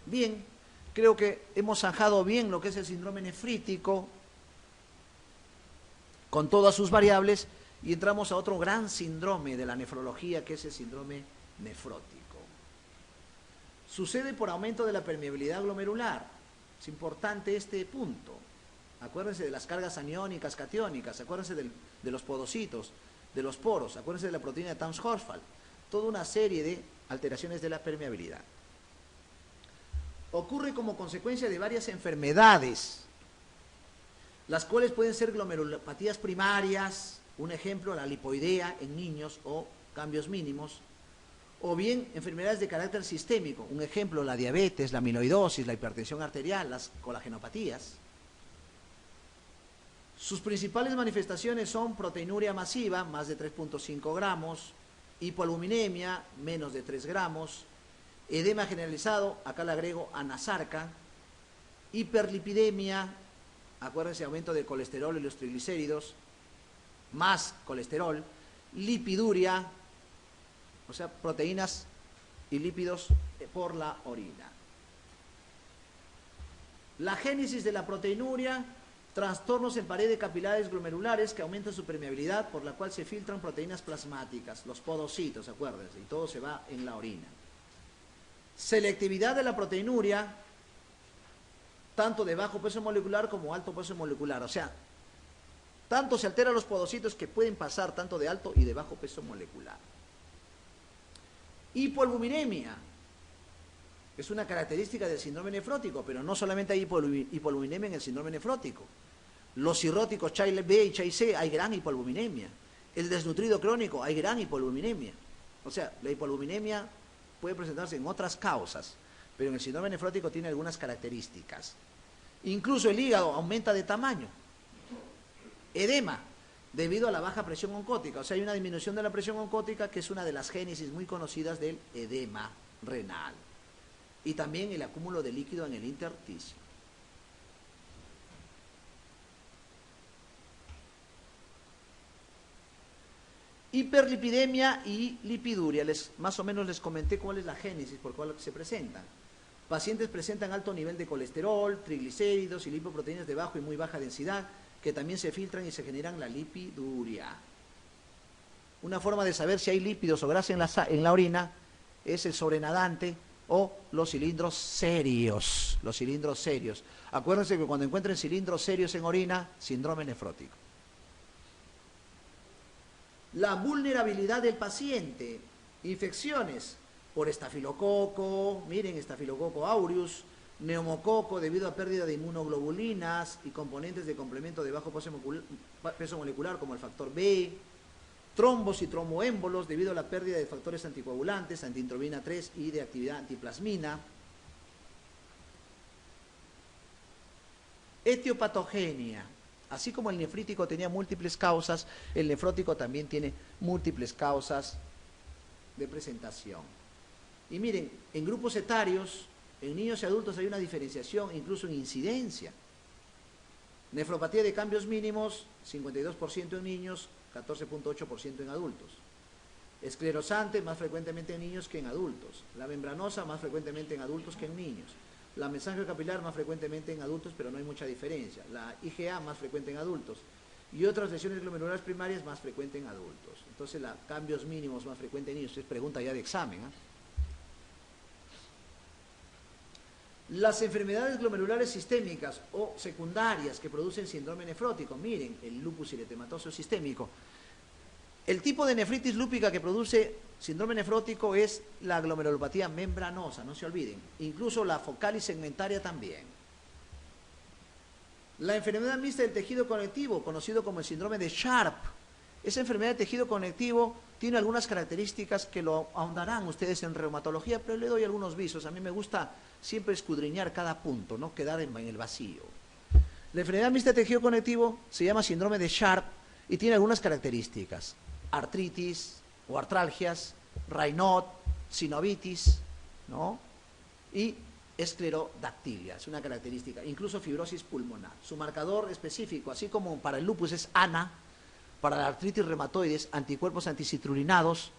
Bien, creo que hemos zanjado bien lo que es el síndrome nefrítico, con todas sus variables, y entramos a otro gran síndrome de la nefrología, que es el síndrome nefrótico. Sucede por aumento de la permeabilidad glomerular. Es importante este punto. Acuérdense de las cargas aniónicas, catiónicas, acuérdense de los podocitos, de los poros, acuérdense de la proteína de Townes-Horsfall. Toda una serie de alteraciones de la permeabilidad. Ocurre como consecuencia de varias enfermedades, las cuales pueden ser glomerulopatías primarias, un ejemplo, la lipoidea en niños o cambios mínimos, o bien enfermedades de carácter sistémico, un ejemplo, la diabetes, la amiloidosis, la hipertensión arterial, las colagenopatías. Sus principales manifestaciones son proteinuria masiva, más de 3.5 gramos, hipoalbuminemia, menos de 3 gramos, edema generalizado, acá le agrego anasarca, hiperlipidemia, acuérdense, aumento del colesterol y los triglicéridos, más colesterol, lipiduria, o sea, proteínas y lípidos por la orina. La génesis de la proteinuria, trastornos en paredes capilares glomerulares que aumentan su permeabilidad, por la cual se filtran proteínas plasmáticas, los podocitos, acuérdense, y todo se va en la orina. Selectividad de la proteinuria, tanto de bajo peso molecular como alto peso molecular, o sea, tanto se alteran los podocitos que pueden pasar tanto de alto y de bajo peso molecular. Hipoalbuminemia es una característica del síndrome nefrótico, pero no solamente hay hipoalbuminemia en el síndrome nefrótico. Los cirróticos Child B y Child C hay gran hipoalbuminemia. El desnutrido crónico hay gran hipoalbuminemia. O sea, la hipoalbuminemia puede presentarse en otras causas, pero en el síndrome nefrótico tiene algunas características. Incluso el hígado aumenta de tamaño. Edema, debido a la baja presión oncótica. O sea, hay una disminución de la presión oncótica que es una de las génesis muy conocidas del edema renal. Y también el acúmulo de líquido en el intersticio. Hiperlipidemia y lipiduria. Más o menos les comenté cuál es la génesis por cuál se presentan. Pacientes presentan alto nivel de colesterol, triglicéridos y lipoproteínas de bajo y muy baja densidad, que también se filtran y se generan la lipiduria. Una forma de saber si hay lípidos o grasa en la orina es el sobrenadante o los cilindros serios. Los cilindros serios. Acuérdense que cuando encuentren cilindros serios en orina, síndrome nefrótico. La vulnerabilidad del paciente. Infecciones por estafilococo, miren, estafilococo aureus, neumococo debido a pérdida de inmunoglobulinas y componentes de complemento de bajo peso molecular como el factor B, trombos y tromboémbolos debido a la pérdida de factores anticoagulantes, antiintrobina 3 y de actividad antiplasmina. Etiopatogenia. Así como el nefrítico tenía múltiples causas, el nefrótico también tiene múltiples causas de presentación. Y miren, en grupos etarios, en niños y adultos hay una diferenciación incluso en incidencia. Nefropatía de cambios mínimos, 52% en niños, 14.8% en adultos. Esclerosante, más frecuentemente en niños que en adultos. La membranosa, más frecuentemente en adultos que en niños. La mesangial capilar, más frecuentemente en adultos, pero no hay mucha diferencia. La IgA, más frecuente en adultos. Y otras lesiones glomerulares primarias, más frecuente en adultos. Entonces, cambios mínimos, más frecuente en niños. Es pregunta ya de examen, ¿eh? Las enfermedades glomerulares sistémicas o secundarias que producen síndrome nefrótico, miren, el lupus eritematoso sistémico. El tipo de nefritis lúpica que produce síndrome nefrótico es la glomerulopatía membranosa, no se olviden. Incluso la focal y segmentaria también. La enfermedad mixta del tejido conectivo, conocido como el síndrome de Sharp. Esa enfermedad de tejido conectivo tiene algunas características que lo ahondarán ustedes en reumatología, pero le doy algunos visos. A mí me gusta siempre escudriñar cada punto, no quedar en el vacío. La enfermedad mixta de tejido conectivo se llama síndrome de Sharp y tiene algunas características. Artritis o artralgias, Raynaud, sinovitis, ¿no? Y esclerodactilia, es una característica, incluso fibrosis pulmonar. Su marcador específico, así como para el lupus es ANA, para la artritis reumatoides, anticuerpos anticitrulinados,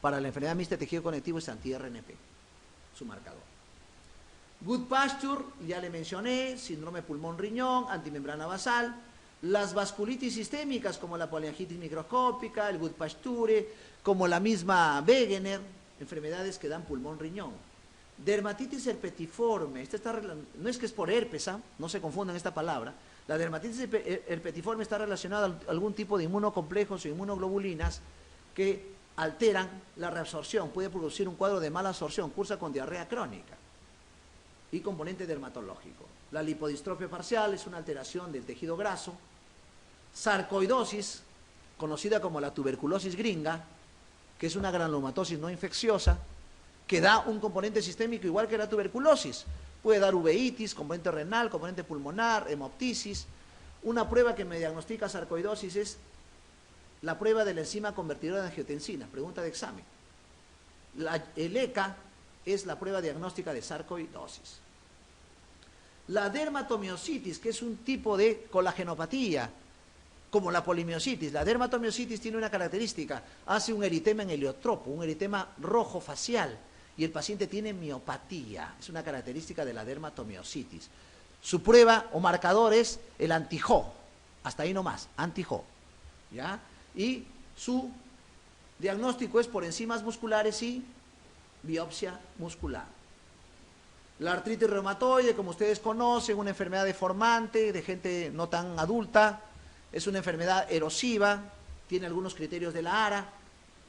para la enfermedad mixta de tejido conectivo es anti-RNP, su marcador. Goodpasture, ya le mencioné, síndrome pulmón-riñón, antimembrana basal. Las vasculitis sistémicas como la poliangitis microscópica, el Goodpasture, como la misma Wegener, enfermedades que dan pulmón-riñón. Dermatitis herpetiforme, no es que es por herpes, no se confundan esta palabra. La dermatitis herpetiforme está relacionada a algún tipo de inmunocomplejos o inmunoglobulinas que alteran la reabsorción, puede producir un cuadro de mala absorción, cursa con diarrea crónica y componente dermatológico. La lipodistrofia parcial es una alteración del tejido graso. Sarcoidosis, conocida como la tuberculosis gringa, que es una granulomatosis no infecciosa, que da un componente sistémico igual que la tuberculosis. Puede dar uveitis, componente renal, componente pulmonar, hemoptisis. Una prueba que me diagnostica sarcoidosis es la prueba de la enzima convertidora de angiotensina, pregunta de examen. El ECA es la prueba diagnóstica de sarcoidosis. La dermatomiositis, que es un tipo de colagenopatía, como la polimiositis. La dermatomiositis tiene una característica, hace un eritema en heliotropo, un eritema rojo facial, y el paciente tiene miopatía. Es una característica de la dermatomiositis. Su prueba o marcador es el anti-Jo, hasta ahí nomás, anti-Jo, ¿ya? Y su diagnóstico es por enzimas musculares y biopsia muscular. La artritis reumatoide, como ustedes conocen, una enfermedad deformante de gente no tan adulta, es una enfermedad erosiva, tiene algunos criterios de la ARA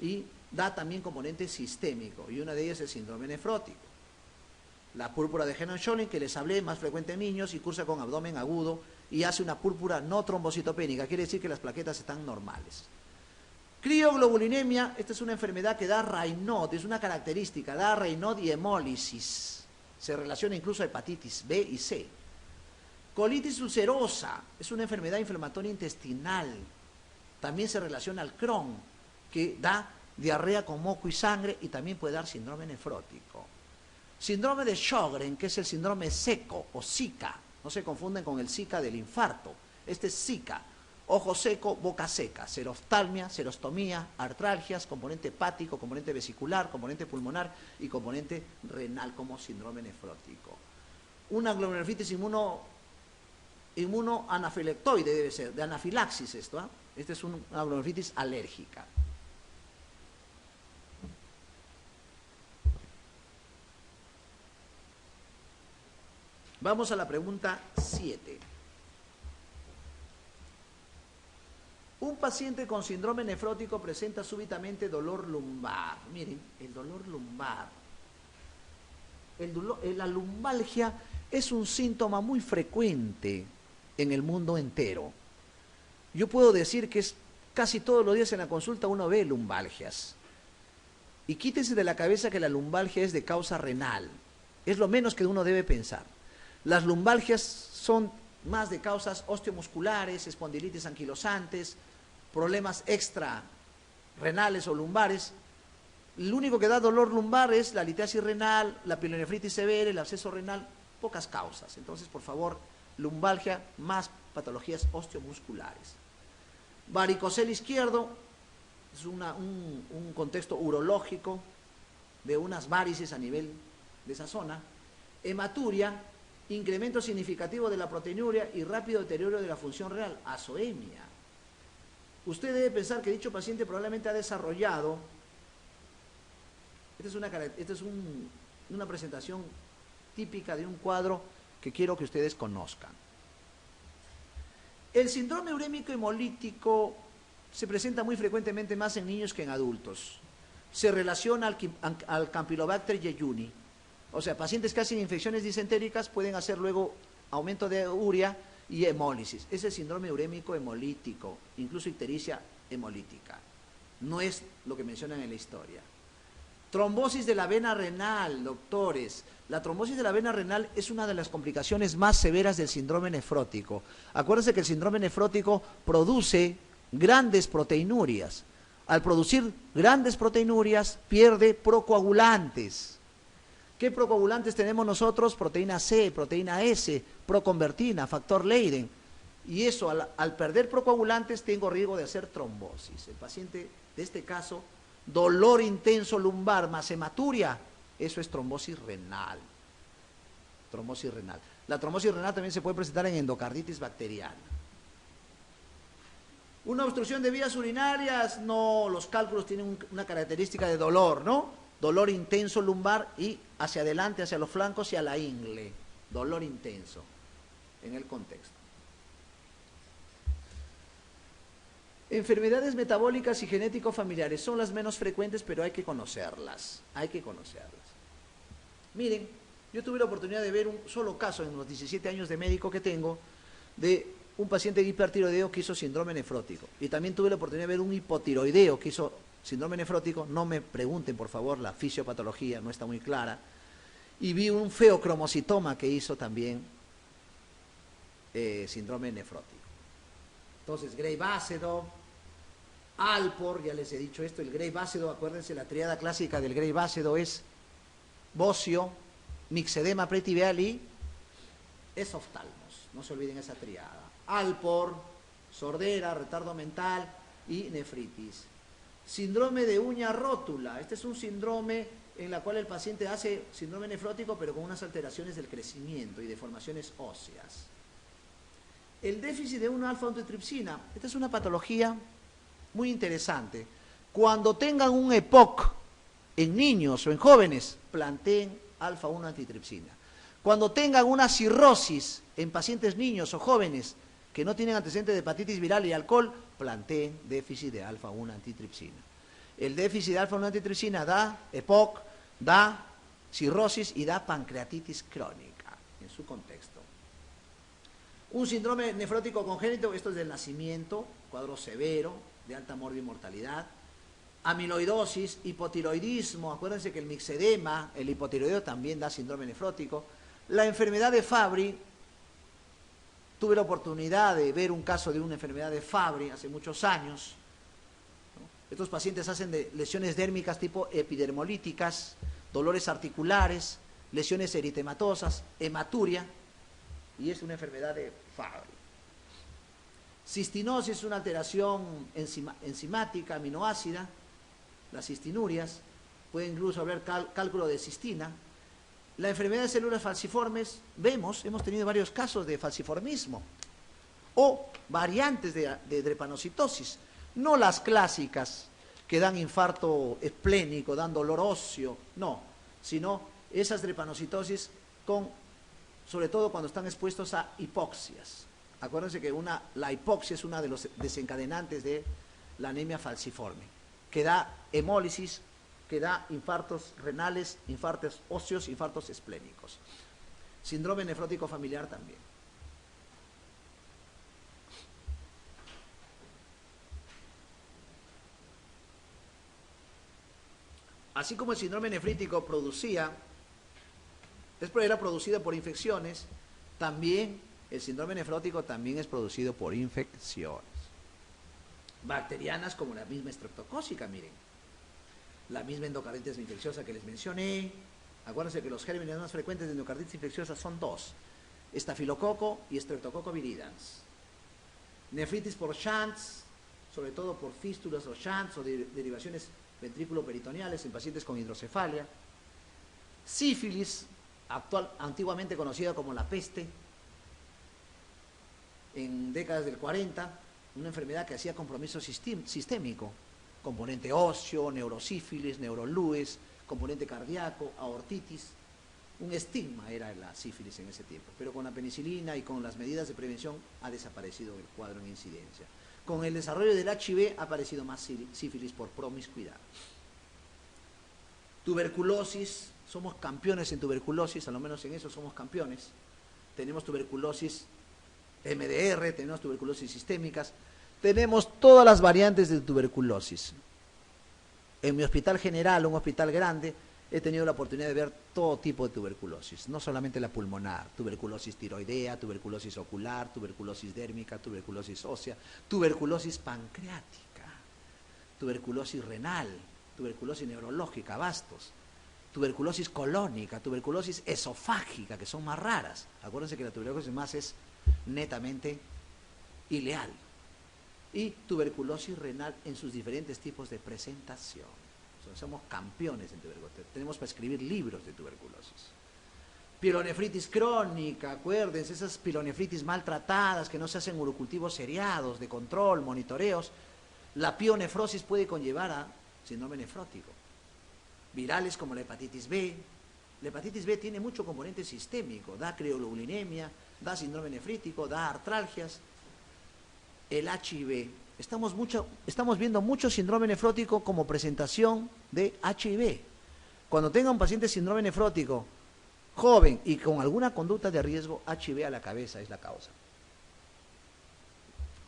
y da también componente sistémico, y una de ellas es el síndrome nefrótico. La púrpura de Henon-Scholling, que les hablé, más frecuente en niños y cursa con abdomen agudo y hace una púrpura no trombocitopénica, quiere decir que las plaquetas están normales. Crioglobulinemia, esta es una enfermedad que da Raynaud, es una característica, da Raynaud y hemólisis. Se relaciona incluso a hepatitis B y C. Colitis ulcerosa, es una enfermedad inflamatoria intestinal. También se relaciona al Crohn, que da diarrea con moco y sangre y también puede dar síndrome nefrótico. Síndrome de Sjögren, que es el síndrome seco o Zika. No se confunden con el Zika del infarto. Este es Zika. Ojo seco, boca seca, seroftalmia, serostomía, artralgias, componente hepático, componente vesicular, componente pulmonar y componente renal como síndrome nefrótico. Una glomerulonefritis inmunoanafilectoide debe ser, de anafilaxis esto, ¿eh? Esta es una glomerulonefritis alérgica. Vamos a la pregunta 7. Un paciente con síndrome nefrótico presenta súbitamente dolor lumbar. Miren, el dolor lumbar. La lumbalgia es un síntoma muy frecuente en el mundo entero. Yo puedo decir que casi todos los días en la consulta uno ve lumbalgias. Y quítese de la cabeza que la lumbalgia es de causa renal. Es lo menos que uno debe pensar. Las lumbalgias son más de causas osteomusculares, espondilitis anquilosantes, problemas extrarrenales o lumbares. Lo único que da dolor lumbar es la litiasis renal, la pielonefritis severa, el absceso renal, pocas causas. Entonces, por favor, lumbalgia más patologías osteomusculares. Varicocele izquierdo es un contexto urológico de unas varices a nivel de esa zona. Hematuria, incremento significativo de la proteinuria y rápido deterioro de la función renal, azoemia. Usted debe pensar que dicho paciente probablemente ha desarrollado, esta es una presentación típica de un cuadro que quiero que ustedes conozcan. El síndrome urémico hemolítico se presenta muy frecuentemente más en niños que en adultos. Se relaciona al Campylobacter jejuni. O sea, pacientes que hacen infecciones disentéricas pueden hacer luego aumento de urea y hemólisis. Ese es el síndrome urémico hemolítico, incluso ictericia hemolítica. No es lo que mencionan en la historia. Trombosis de la vena renal, doctores. La trombosis de la vena renal es una de las complicaciones más severas del síndrome nefrótico. Acuérdense que el síndrome nefrótico produce grandes proteinurias. Al producir grandes proteinurias, pierde procoagulantes. ¿Qué procoagulantes tenemos nosotros? Proteína C, proteína S, proconvertina, factor Leiden. Y eso, al perder procoagulantes, tengo riesgo de hacer trombosis. El paciente de este caso, dolor intenso lumbar más hematuria, eso es trombosis renal. trombosis renal. La trombosis renal también se puede presentar en endocarditis bacteriana. Una obstrucción de vías urinarias, no, los cálculos tienen una característica de dolor, ¿no? Dolor intenso lumbar y hacia adelante, hacia los flancos y a la ingle. Dolor intenso en el contexto. Enfermedades metabólicas y genético-familiares son las menos frecuentes, pero hay que conocerlas. Hay que conocerlas. Miren, yo tuve la oportunidad de ver un solo caso en los 17 años de médico que tengo de un paciente hipertiroideo que hizo síndrome nefrótico. Y también tuve la oportunidad de ver un hipotiroideo que hizo síndrome nefrótico. No me pregunten, por favor, la fisiopatología no está muy clara. Y vi un feocromocitoma que hizo también síndrome nefrótico. Entonces, Gray-Basedow, Alport, ya les he dicho esto, el Gray-Basedow, acuérdense, la triada clásica del Gray-Basedow es bocio, mixedema pretibial y esoftalmos. No se olviden esa triada. Alport, sordera, retardo mental y nefritis. Síndrome de uña rótula. Este es un síndrome en la cual el paciente hace síndrome nefrótico, pero con unas alteraciones del crecimiento y deformaciones óseas. El déficit de 1-alfa-antitripsina. Esta es una patología muy interesante. Cuando tengan un EPOC en niños o en jóvenes, planteen alfa-1-antitripsina. Cuando tengan una cirrosis en pacientes niños o jóvenes que no tienen antecedentes de hepatitis viral y alcohol, planteen déficit de alfa-1-antitripsina. El déficit de alfa-1-antitripsina da EPOC, da cirrosis y da pancreatitis crónica en su contexto. Un síndrome nefrótico congénito, esto es del nacimiento, cuadro severo, de alta mortalidad. Amiloidosis, hipotiroidismo, acuérdense que el mixedema, el hipotiroideo también da síndrome nefrótico. La enfermedad de Fabry, tuve la oportunidad de ver un caso de una enfermedad de Fabry hace muchos años. Estos pacientes hacen de lesiones dérmicas tipo epidermolíticas, dolores articulares, lesiones eritematosas, hematuria, y es una enfermedad de Fabry. Cistinosis es una alteración enzimática, aminoácida, las cistinurias, puede incluso haber cálculo de cistina. La enfermedad de células falciformes, hemos tenido varios casos de falciformismo o variantes de drepanocitosis, no las clásicas que dan infarto esplénico, dan dolor óseo, no, sino esas drepanocitosis sobre todo cuando están expuestos a hipoxias. Acuérdense que la hipoxia es una de los desencadenantes de la anemia falciforme, que da hemólisis, que da infartos renales, infartos óseos, infartos esplénicos. Síndrome nefrótico familiar también. Así como el síndrome nefrítico era producido por infecciones, también el síndrome nefrótico también es producido por infecciones bacterianas como la misma estreptocócica, miren. La misma endocarditis infecciosa que les mencioné. Acuérdense que los gérmenes más frecuentes de endocarditis infecciosa son dos: estafilococo y streptococo viridans. Nefritis por shunts, sobre todo por fístulas o shunts o derivaciones ventrículo-peritoneales en pacientes con hidrocefalia. Sífilis, antiguamente conocida como la peste, en décadas del 40, una enfermedad que hacía compromiso sistémico, componente óseo, neurosífilis, neurolúes, componente cardíaco, aortitis. Un estigma era la sífilis en ese tiempo, pero con la penicilina y con las medidas de prevención ha desaparecido el cuadro en incidencia. Con el desarrollo del HIV ha aparecido más sífilis por promiscuidad. Tuberculosis, somos campeones en tuberculosis, a lo menos en eso somos campeones. Tenemos tuberculosis MDR, tenemos tuberculosis sistémicas, tenemos todas las variantes de tuberculosis. En mi hospital general, un hospital grande, he tenido la oportunidad de ver todo tipo de tuberculosis, no solamente la pulmonar, tuberculosis tiroidea, tuberculosis ocular, tuberculosis dérmica, tuberculosis ósea, tuberculosis pancreática, tuberculosis renal, tuberculosis neurológica, bastos, tuberculosis colónica, tuberculosis esofágica, que son más raras. Acuérdense que la tuberculosis más es netamente ileal. Y tuberculosis renal en sus diferentes tipos de presentación. Somos campeones en tuberculosis. Tenemos para escribir libros de tuberculosis. Pielonefritis crónica, acuérdense, esas pielonefritis maltratadas que no se hacen urocultivos seriados, de control, monitoreos. La pionefrosis puede conllevar a síndrome nefrótico. Virales como la hepatitis B. La hepatitis B tiene mucho componente sistémico, da crioglobulinemia, da síndrome nefrítico, da artralgias. El HIV. Estamos viendo mucho síndrome nefrótico como presentación de HIV. Cuando tenga un paciente síndrome nefrótico joven y con alguna conducta de riesgo, HIV a la cabeza es la causa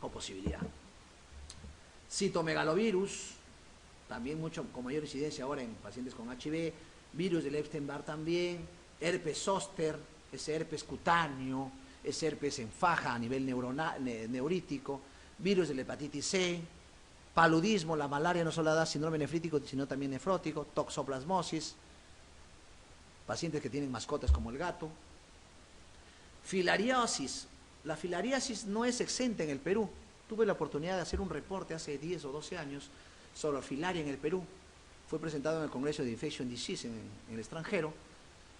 o posibilidad. Citomegalovirus, también mucho con mayor incidencia ahora en pacientes con HIV, virus del Epstein-Barr también, herpes zóster, ese herpes cutáneo, ese herpes en faja a nivel neurítico, virus de la hepatitis C, paludismo, la malaria no solo da síndrome nefrítico, sino también nefrótico, toxoplasmosis, pacientes que tienen mascotas como el gato. Filariasis. La filariasis no es exenta en el Perú. Tuve la oportunidad de hacer un reporte hace 10 o 12 años sobre filaria en el Perú. Fue presentado en el Congreso de Infection Disease en el extranjero.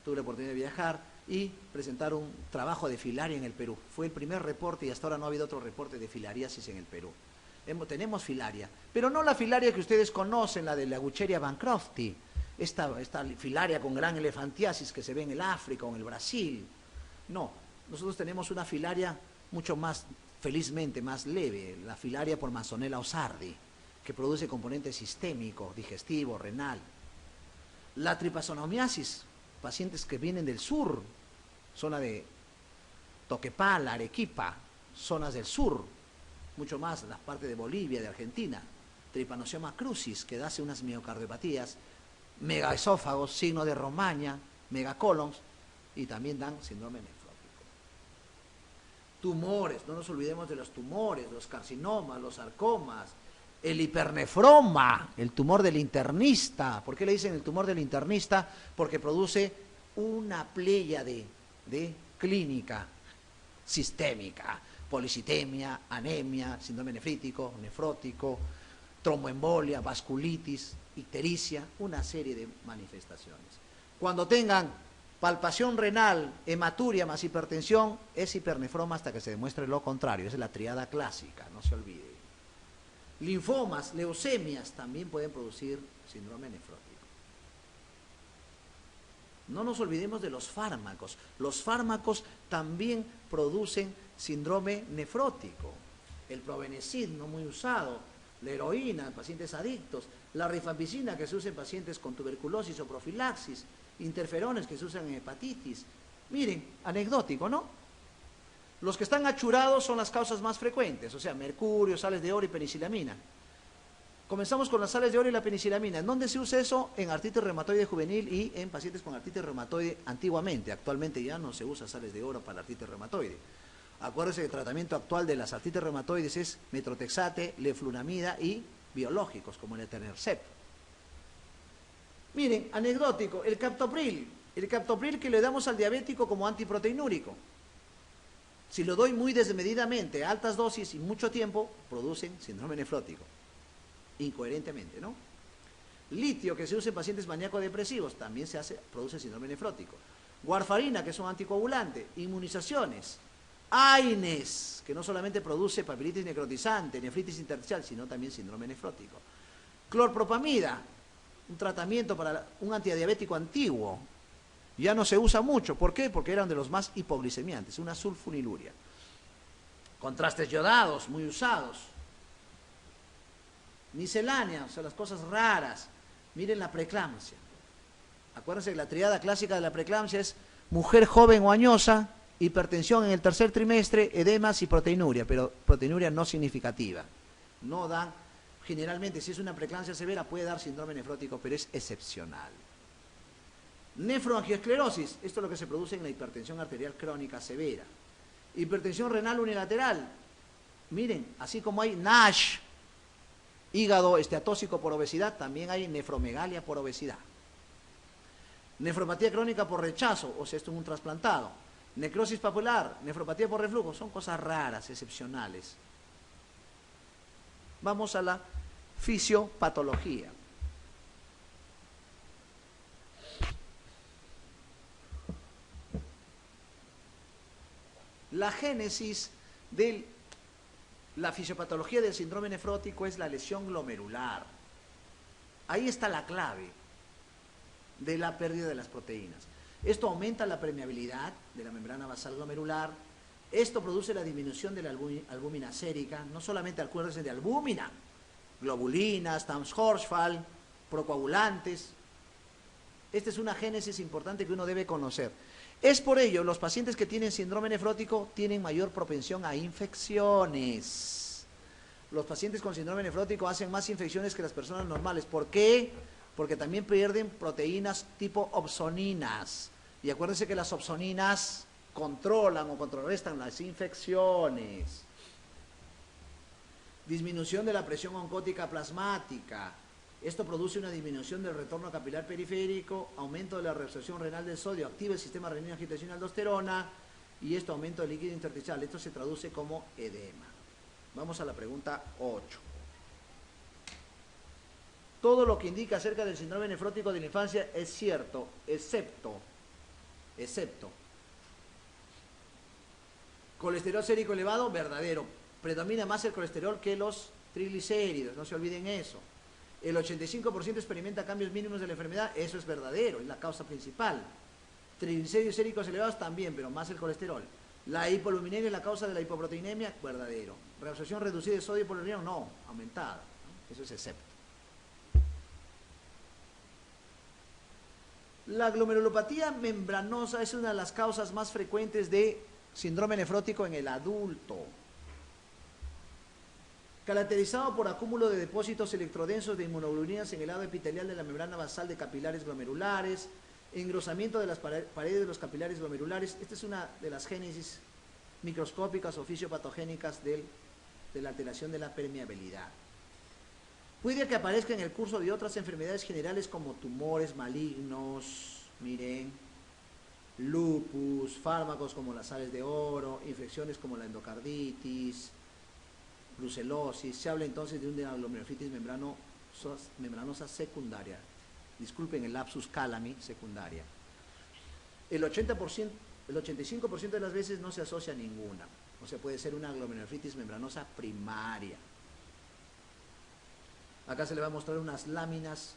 Tuve la oportunidad de viajar y presentar un trabajo de filaria en el Perú. Fue el primer reporte y hasta ahora no ha habido otro reporte de filariasis en el Perú. Tenemos filaria, pero no la filaria que ustedes conocen, la de la Gucheria bancrofti, esta filaria con gran elefantiasis que se ve en el África o en el Brasil. No, nosotros tenemos una filaria mucho más, felizmente, más leve, la filaria por Manzonella osardi, que produce componente sistémico, digestivo, renal. La tripazonomiasis, pacientes que vienen del sur, zona de Toquepala, Arequipa, zonas del sur, mucho más las partes de Bolivia, de Argentina. Trypanosoma crucis, que hace unas miocardiopatías, megaesófagos, signo de Romaña, megacolons, y también dan síndrome nefrótico. Tumores, no nos olvidemos de los tumores, los carcinomas, los sarcomas, el hipernefroma, el tumor del internista. ¿Por qué le dicen el tumor del internista? Porque produce una pléyade de clínica sistémica, policitemia, anemia, síndrome nefrítico, nefrótico, tromboembolia, vasculitis, ictericia, una serie de manifestaciones. Cuando tengan palpación renal, hematuria más hipertensión, es hipernefroma hasta que se demuestre lo contrario. Esa es la triada clásica, no se olvide. Linfomas, leucemias también pueden producir síndrome nefrótico. No nos olvidemos de los fármacos. Los fármacos también producen síndrome nefrótico. El probenecid, no muy usado, la heroína en pacientes adictos, la rifampicina que se usa en pacientes con tuberculosis o profilaxis, interferones que se usan en hepatitis. Miren, anecdótico, ¿no? Los que están achurados son las causas más frecuentes, o sea, mercurio, sales de oro y penicilamina. Comenzamos con las sales de oro y la penicilamina. ¿En dónde se usa eso? En artritis reumatoide juvenil y en pacientes con artritis reumatoide antiguamente. Actualmente ya no se usa sales de oro para la artritis reumatoide. Acuérdense que el tratamiento actual de las artritis reumatoides es metrotexate, leflunomida y biológicos como el etanercept. Miren, anecdótico, el captopril que le damos al diabético como antiproteinúrico. Si lo doy muy desmedidamente, altas dosis y mucho tiempo, producen síndrome nefrótico. Incoherentemente, ¿no? Litio, que se usa en pacientes maníaco-depresivos, también produce síndrome nefrótico. Warfarina, que es un anticoagulante. Inmunizaciones. AINES, que no solamente produce papilitis necrotizante, nefritis intersticial, sino también síndrome nefrótico. Clorpropamida, un tratamiento para un antidiabético antiguo. Ya no se usa mucho. ¿Por qué? Porque eran de los más hipoglicemiantes, una sulfoniluria. Contrastes yodados, muy usados. Miscelánea, o sea, las cosas raras. Miren la preeclampsia. Acuérdense que la triada clásica de la preeclampsia es mujer joven o añosa, hipertensión en el tercer trimestre, edemas y proteinuria, pero proteinuria no significativa. No dan, generalmente si es una preeclampsia severa puede dar síndrome nefrótico, pero es excepcional. Nefroangioesclerosis, esto es lo que se produce en la hipertensión arterial crónica severa. Hipertensión renal unilateral, miren, así como hay NASH, hígado esteatóxico por obesidad, también hay nefromegalia por obesidad. Nefropatía crónica por rechazo, o sea, esto es un trasplantado. Necrosis papular, nefropatía por reflujo, son cosas raras, excepcionales. Vamos a la fisiopatología. La génesis de la fisiopatología del síndrome nefrótico es la lesión glomerular. Ahí está la clave de la pérdida de las proteínas. Esto aumenta la permeabilidad de la membrana basal glomerular. Esto produce la disminución de la albúmina sérica, no solamente acuérdense de albúmina, globulinas, Townes-Horsfall, procoagulantes. Esta es una génesis importante que uno debe conocer. Es por ello, los pacientes que tienen síndrome nefrótico tienen mayor propensión a infecciones. Los pacientes con síndrome nefrótico hacen más infecciones que las personas normales. ¿Por qué? Porque también pierden proteínas tipo opsoninas. Y acuérdense que las opsoninas controlan o contrarrestan las infecciones. Disminución de la presión oncótica plasmática. Esto produce una disminución del retorno capilar periférico, aumento de la reabsorción renal del sodio, activa el sistema renina angiotensina aldosterona y esto aumento del líquido intersticial. Esto se traduce como edema. Vamos a la pregunta 8. Todo lo que indica acerca del síndrome nefrótico de la infancia es cierto, excepto colesterol sérico elevado, verdadero. Predomina más el colesterol que los triglicéridos, no se olviden eso. El 85% experimenta cambios mínimos de la enfermedad, eso es verdadero, es la causa principal. Triglicéridos séricos elevados también, pero más el colesterol. La hipoluminemia es la causa de la hipoproteinemia, verdadero. Reabsorción reducida de sodio por el riñón, no, aumentada, ¿no? Eso es excepto. La glomerulopatía membranosa es una de las causas más frecuentes de síndrome nefrótico en el adulto. Caracterizado por acúmulo de depósitos electrodensos de inmunoglobulinas en el lado epitelial de la membrana basal de capilares glomerulares, engrosamiento de las paredes de los capilares glomerulares. Esta es una de las génesis microscópicas o fisiopatogénicas de la alteración de la permeabilidad. Puede que aparezca en el curso de otras enfermedades generales como tumores malignos, miren, lupus, fármacos como las sales de oro, infecciones como la endocarditis, brucelosis. Se habla entonces de una glomerulonefritis membranosa secundaria. Disculpen el lapsus calami, secundaria. El 85% de las veces no se asocia a ninguna. O sea, puede ser una glomerulonefritis membranosa primaria. Acá se le va a mostrar unas láminas,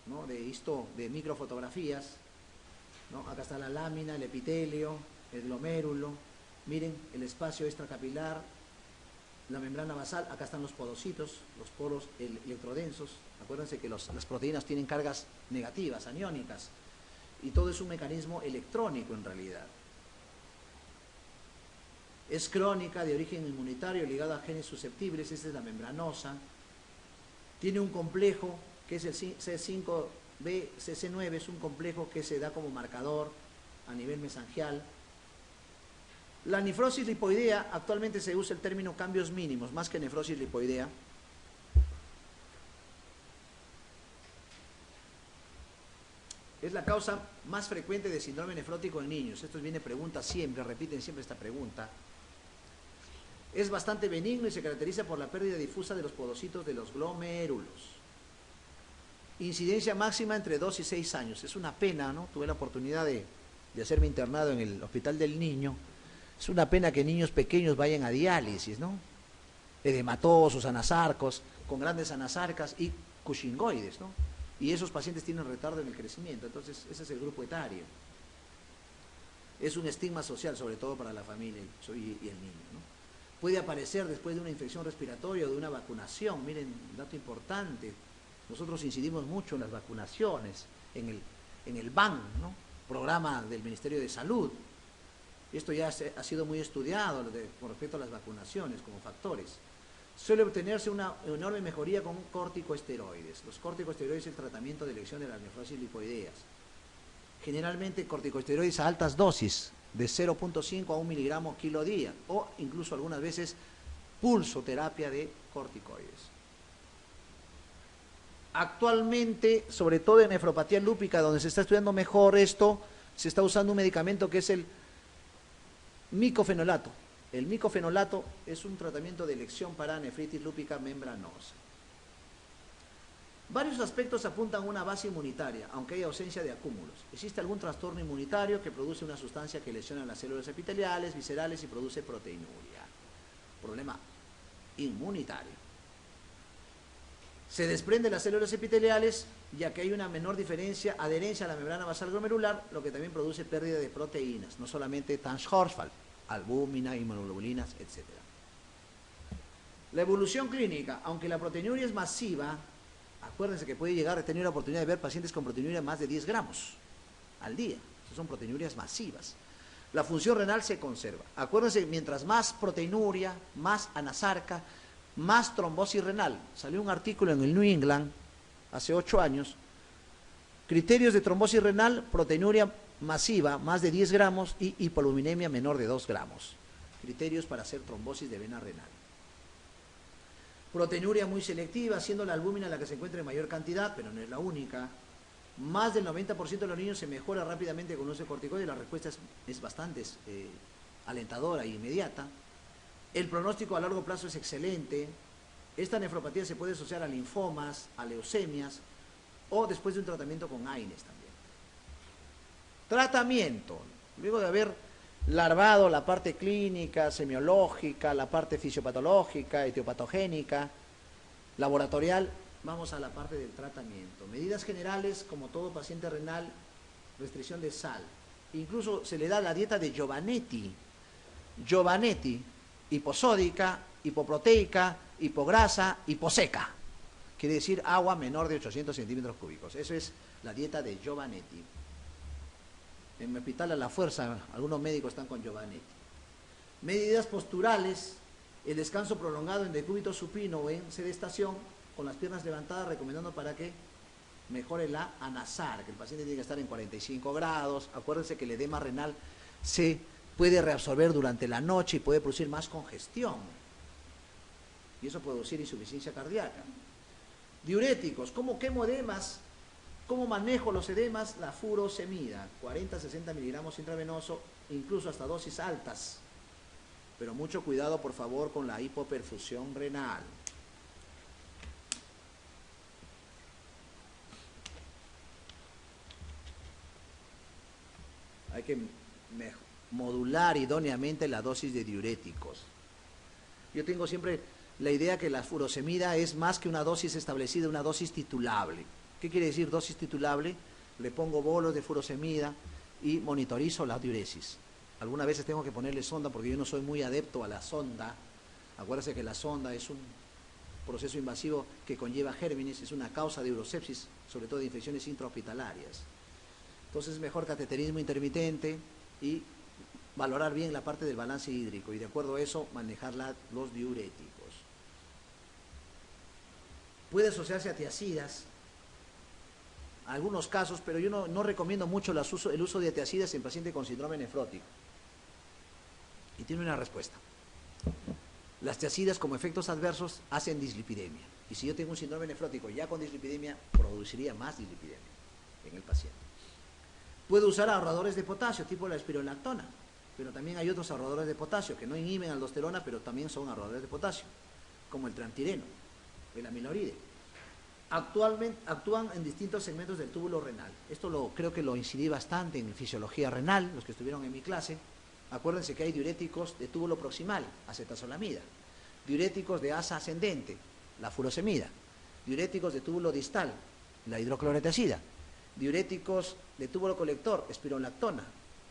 ¿no?, de microfotografías, ¿no? Acá está la lámina, el epitelio, el glomérulo. Miren el espacio extracapilar, la membrana basal. Acá están los podocitos, los poros electrodensos. Acuérdense que las proteínas tienen cargas negativas, aniónicas, y todo es un mecanismo electrónico en realidad. Es crónica, de origen inmunitario, ligada a genes susceptibles. Esta es la membranosa. Tiene un complejo que es el C5b-CC9, es un complejo que se da como marcador a nivel mesangial. La nefrosis lipoidea, actualmente se usa el término cambios mínimos, más que nefrosis lipoidea. Es la causa más frecuente de síndrome nefrótico en niños. Esto viene pregunta siempre, repiten siempre esta pregunta. Es bastante benigno y se caracteriza por la pérdida difusa de los podocitos de los glomérulos. Incidencia máxima entre 2 y 6 años. Es una pena, ¿no? Tuve la oportunidad de hacerme internado en el Hospital del Niño. Es una pena que niños pequeños vayan a diálisis, ¿no? Edematosos, anasarcos, con grandes anasarcas y cushingoides, ¿no? Y esos pacientes tienen retardo en el crecimiento. Entonces, ese es el grupo etario. Es un estigma social, sobre todo para la familia y el niño, ¿no? Puede aparecer después de una infección respiratoria o de una vacunación. Miren, dato importante. Nosotros incidimos mucho en las vacunaciones, en el BAN, ¿no?, programa del Ministerio de Salud. Esto ya ha sido muy estudiado con respecto a las vacunaciones como factores. Suele obtenerse una enorme mejoría con corticosteroides. Los corticosteroides es el tratamiento de elección de las nefrosis lipoideas. Generalmente corticosteroides a altas dosis, de 0.5 a 1 miligramo kilo día, o incluso algunas veces pulsoterapia de corticoides. Actualmente, sobre todo en nefropatía lúpica, donde se está estudiando mejor esto, se está usando un medicamento que es el micofenolato. El micofenolato es un tratamiento de elección para nefritis lúpica membranosa. Varios aspectos apuntan a una base inmunitaria, aunque hay ausencia de acúmulos. Existe algún trastorno inmunitario que produce una sustancia que lesiona las células epiteliales, viscerales y produce proteinuria. Problema inmunitario. Se desprenden las células epiteliales, ya que hay una menor adherencia a la membrana basal glomerular, lo que también produce pérdida de proteínas, no solamente Tanshorsfall, albúmina, inmunoglobulinas, etc. La evolución clínica, aunque la proteinuria es masiva, acuérdense que puede llegar a tener la oportunidad de ver pacientes con proteinuria más de 10 gramos al día. Esas son proteinurias masivas. La función renal se conserva. Acuérdense, mientras más proteinuria, más anasarca, más trombosis renal. Salió un artículo en el New England hace 8 años. Criterios de trombosis renal: proteinuria masiva, más de 10 gramos, y hipoaluminemia menor de 2 gramos. Criterios para hacer trombosis de vena renal. Proteinuria muy selectiva, siendo la albúmina la que se encuentra en mayor cantidad, pero no es la única. Más del 90% de los niños se mejora rápidamente con uso de corticoides, y la respuesta es bastante alentadora e inmediata. El pronóstico a largo plazo es excelente. Esta nefropatía se puede asociar a linfomas, a leucemias, o después de un tratamiento con AINES también. Tratamiento. Luego de haber larvado la parte clínica, semiológica, la parte fisiopatológica, etiopatogénica, laboratorial, vamos a la parte del tratamiento. Medidas generales, como todo paciente renal: restricción de sal. Incluso se le da la dieta de Giovanetti. Giovanetti: hiposódica, hipoproteica, hipograsa, hiposeca. Quiere decir agua menor de 800 centímetros cúbicos. Eso es la dieta de Giovanetti. En mi hospital a la fuerza, algunos médicos están con Giovanetti. Medidas posturales: el descanso prolongado en decúbito supino o en sedestación, con las piernas levantadas, recomendando para que mejore la anasar, que el paciente tiene que estar en 45 grados. Acuérdense que el edema renal se puede reabsorber durante la noche y puede producir más congestión. Y eso puede producir insuficiencia cardíaca. Diuréticos: ¿cómo quemo edemas? ¿Cómo manejo los edemas? La furosemida, 40-60 miligramos intravenoso, incluso hasta dosis altas. Pero mucho cuidado, por favor, con la hipoperfusión renal. Hay que modular idóneamente la dosis de diuréticos. Yo tengo siempre la idea que la furosemida es más que una dosis establecida, una dosis titulable. ¿Qué quiere decir dosis titulable? Le pongo bolos de furosemida y monitorizo la diuresis. Algunas veces tengo que ponerle sonda porque yo no soy muy adepto a la sonda. Acuérdense que la sonda es un proceso invasivo que conlleva gérmenes, es una causa de urosepsis, sobre todo de infecciones intrahospitalarias. Entonces es mejor cateterismo intermitente y valorar bien la parte del balance hídrico y de acuerdo a eso manejar los diuréticos. Puede asociarse a tiacidas, algunos casos, pero yo no recomiendo mucho el uso de tiacidas en pacientes con síndrome nefrótico. Y tiene una respuesta. Las tiacidas como efectos adversos hacen dislipidemia. Y si yo tengo un síndrome nefrótico ya con dislipidemia, produciría más dislipidemia en el paciente. Puede usar ahorradores de potasio, tipo la espironolactona, pero también hay otros ahorradores de potasio que no inhiben aldosterona, pero también son ahorradores de potasio, como el trantireno, el amiloride. Actualmente actúan en distintos segmentos del túbulo renal. Esto creo que lo incidí bastante en fisiología renal, los que estuvieron en mi clase. Acuérdense que hay diuréticos de túbulo proximal, acetazolamida, diuréticos de asa ascendente, la furosemida, diuréticos de túbulo distal, la hidroclorotiazida, diuréticos de túbulo colector, espironolactona,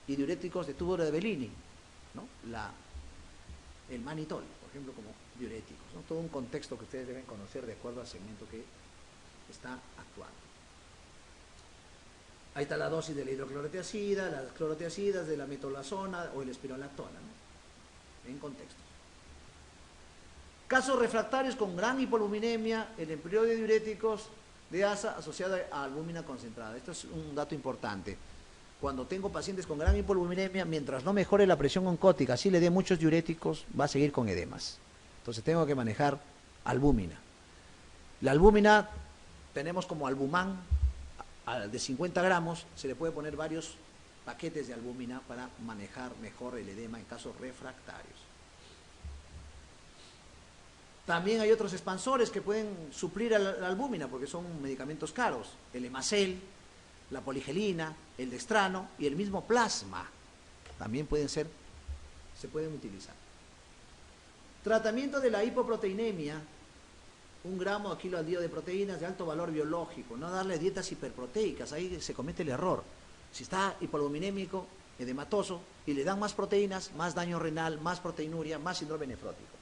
y diuréticos de túbulo de Bellini, ¿no? El manitol, por ejemplo, como diuréticos, ¿no? Todo un contexto que ustedes deben conocer de acuerdo al segmento que está actuando. Ahí está la dosis de la hidroclorotiazida, las clorotiazidas, de la metolazona o el espironolactona, ¿no? En contexto. Casos refractarios con gran hipoaluminemia, el empleo de diuréticos de asa asociada a albúmina concentrada. Esto es un dato importante. Cuando tengo pacientes con gran hipoaluminemia, mientras no mejore la presión oncótica, si le dé muchos diuréticos, va a seguir con edemas. Entonces tengo que manejar albúmina. La albúmina tenemos como albumán de 50 gramos, se le puede poner varios paquetes de albúmina para manejar mejor el edema en casos refractarios. También hay otros expansores que pueden suplir a la albúmina porque son medicamentos caros. El Hemacel, la poligelina, el dextrano y el mismo plasma también se pueden utilizar. Tratamiento de la hipoproteinemia, 1 gramo a kilo al día de proteínas de alto valor biológico, no darle dietas hiperproteicas, ahí se comete el error. Si está hipoalbuminémico, edematoso, y le dan más proteínas, más daño renal, más proteinuria, más síndrome nefrótico.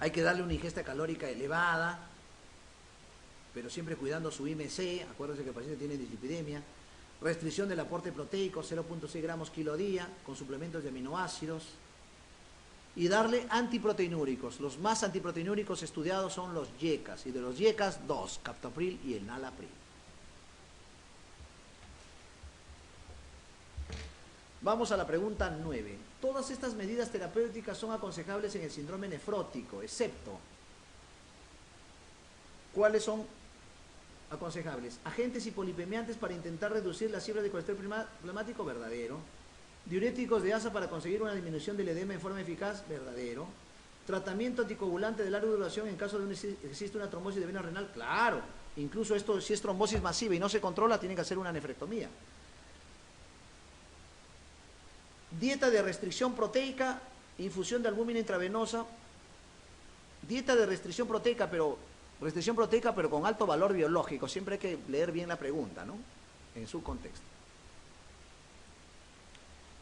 Hay que darle una ingesta calórica elevada, pero siempre cuidando su IMC, acuérdense que el paciente tiene dislipidemia. Restricción del aporte proteico, 0.6 gramos kilo día, con suplementos de aminoácidos. Y darle antiproteinúricos. Los más antiproteinúricos estudiados son los YECAS, y de los YECAS, 2, captopril y el nalapril. Vamos a la pregunta 9. Todas estas medidas terapéuticas son aconsejables en el síndrome nefrótico, excepto, ¿cuáles son aconsejables? Agentes hipolipemiantes para intentar reducir las cifras de colesterol plasmático, verdadero. Diuréticos de asa para conseguir una disminución del edema en forma eficaz, verdadero. Tratamiento anticoagulante de larga duración en caso de que existe una trombosis de vena renal, claro. Incluso esto, si es trombosis masiva y no se controla, tienen que hacer una nefrectomía. Dieta de restricción proteica, infusión de albúmina intravenosa. Dieta de restricción proteica, pero con alto valor biológico. Siempre hay que leer bien la pregunta, ¿no? En su contexto.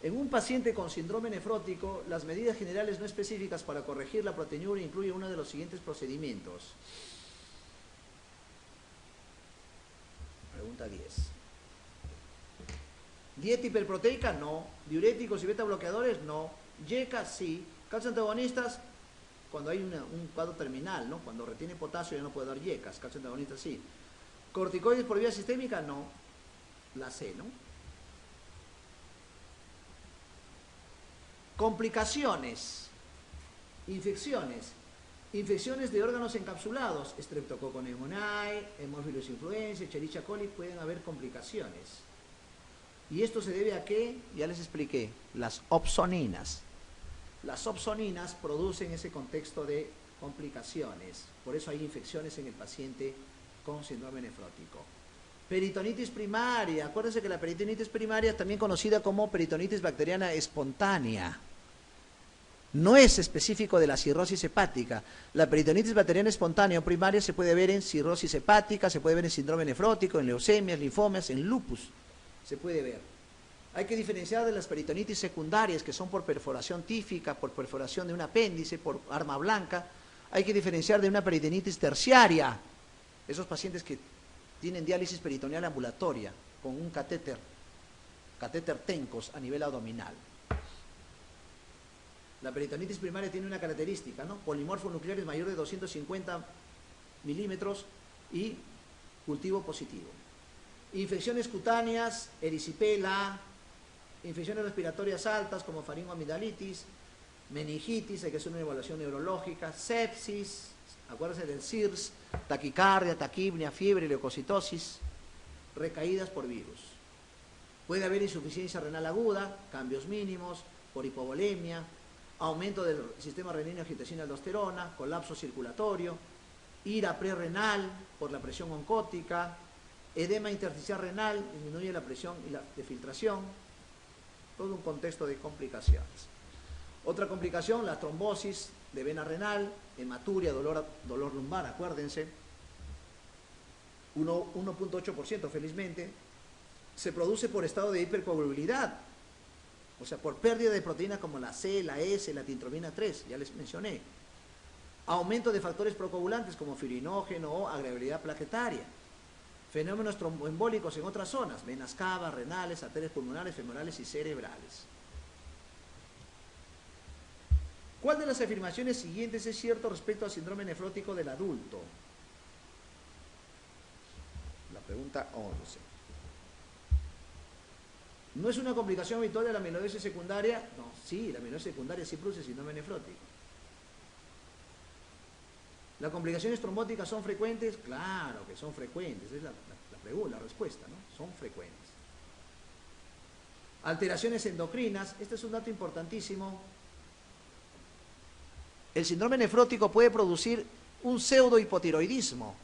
En un paciente con síndrome nefrótico, las medidas generales no específicas para corregir la proteinuria incluyen uno de los siguientes procedimientos. Pregunta 10. Dieta hiperproteica, no. Diuréticos y beta bloqueadores, no. YECA, sí. Calcio antagonistas, cuando hay un cuadro terminal, ¿no? Cuando retiene potasio ya no puede dar YECAS. Calcio antagonistas, sí. Corticoides por vía sistémica, no. La C, ¿no? Complicaciones. Infecciones. Infecciones de órganos encapsulados. Streptococcus pneumoniae, Haemophilus influenzae, Escherichia coli, pueden haber complicaciones. ¿Y esto se debe a qué? Ya les expliqué, las opsoninas. Las opsoninas producen ese contexto de complicaciones. Por eso hay infecciones en el paciente con síndrome nefrótico. Peritonitis primaria. Acuérdense que la peritonitis primaria es también conocida como peritonitis bacteriana espontánea. No es específico de la cirrosis hepática. La peritonitis bacteriana espontánea o primaria se puede ver en cirrosis hepática, se puede ver en síndrome nefrótico, en leucemias, linfomas, en lupus. Se puede ver. Hay que diferenciar de las peritonitis secundarias, que son por perforación tífica, por perforación de un apéndice, por arma blanca. Hay que diferenciar de una peritonitis terciaria. Esos pacientes que tienen diálisis peritoneal ambulatoria, con un catéter TENCOS a nivel abdominal. La peritonitis primaria tiene una característica, ¿no? Polimorfo nuclear es mayor de 250 milímetros y cultivo positivo. Infecciones cutáneas, erisipela, infecciones respiratorias altas como faringoamigdalitis, meningitis, hay que hacer una evaluación neurológica, sepsis, acuérdense del SIRS, taquicardia, taquipnea, fiebre, leucocitosis, recaídas por virus. Puede haber insuficiencia renal aguda, cambios mínimos, por hipovolemia, aumento del sistema renina-angiotensina-aldosterona, colapso circulatorio, ira prerrenal por la presión oncótica, edema intersticial renal, disminuye la presión y la de filtración, todo un contexto de complicaciones. Otra complicación, la trombosis de vena renal, hematuria, dolor lumbar, acuérdense, 1.8% felizmente, se produce por estado de hipercoagulabilidad, o sea, por pérdida de proteínas como la C, la S, la tintromina 3, ya les mencioné. Aumento de factores procoagulantes como fibrinogen o agregabilidad plaquetaria. Fenómenos tromboembólicos en otras zonas, venas cavas, renales, arterias pulmonares, femorales y cerebrales. ¿Cuál de las afirmaciones siguientes es cierto respecto al síndrome nefrótico del adulto? La pregunta 11. ¿No es una complicación habitual de la amiloidosis secundaria? No, sí, la amiloidosis secundaria sí produce síndrome nefrótico. ¿Las complicaciones trombóticas son frecuentes? Claro que son frecuentes, es la respuesta, ¿no? Son frecuentes. Alteraciones endocrinas, este es un dato importantísimo. el síndrome nefrótico puede producir un pseudohipotiroidismo,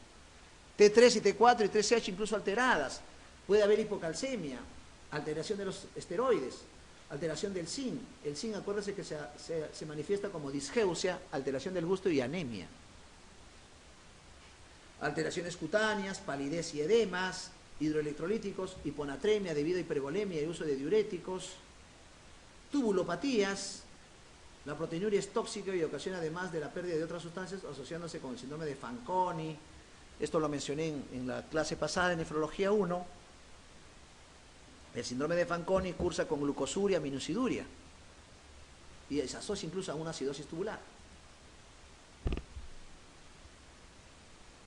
T3 y T4 y T3CH incluso alteradas. Puede haber hipocalcemia, alteración de los esteroides, alteración del zinc. El zinc, acuérdense que se manifiesta como disgeusia, alteración del gusto y anemia. Alteraciones cutáneas, palidez y edemas, hidroelectrolíticos, hiponatremia debido a hipervolemia y uso de diuréticos, tubulopatías. La proteinuria es tóxica y ocasiona además de la pérdida de otras sustancias asociándose con el síndrome de Fanconi. Esto lo mencioné en la clase pasada en nefrología 1. El síndrome de Fanconi cursa con glucosuria, minuciduria y se asocia incluso a una acidosis tubular.